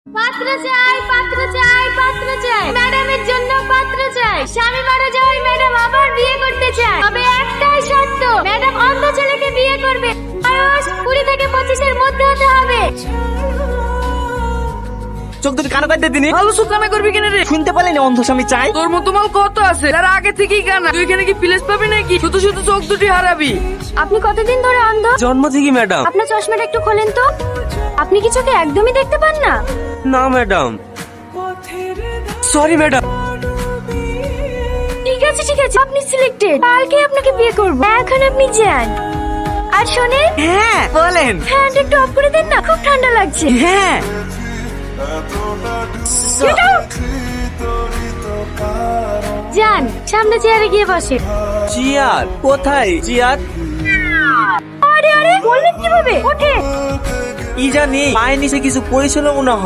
পাত্র চাই, পাত্র চাই, পাত্র চাই। ম্যাডামের জন্য পাত্র চাই। স্বামী মারা যাওয়ায় ম্যাডাম আবার বিয়ে করতে চায়, তবে একটাই শর্ত, ম্যাডাম অন্ধ ছেলেকে বিয়ে করবে। বয়স 20 থেকে 25-এর মধ্যে হতে হবে। চোখ দুটো কানা কাটতে দিনি ভালো সুকামে করবি কেন রে? শুনতে পারলেন অন্ধ স্বামী চাই। তোর মতো মাল কত আছে যারা আগে থেকেই কানা। তুই এখানে কি প্লেস পাবি নাকি? শুধু শুধু চোখ দুটি হারাবি। আপনি কতদিন ধরে অন্ধ? জন্ম থেকে ম্যাডাম। আপনার চশমাটা একটু খোলেন তো। আপনি কি চোখে একদমই দেখতে পান না? না ম্যাডাম, সরি ম্যাডাম। ঠিক আছে ঠিক আছে, আপনি সিলেক্টেড। কালকে আপনাকে বিয়ে করব। এখন আপনি যান। আর শোনেন, হ্যাঁ বলেন। ফ্যানটা একটু অফ করে দেন না, খুব ঠান্ডা লাগছে। হ্যাঁ Get out! যান, সামনে চেয়ারে গিয়ে বসে। চেয়ার কোথায়? চেয়ার আরে আরে, বললেন কিভাবে? ওঠে। কি জানি পায়ের নিচে কিছু পড়েছিল মনে হয়।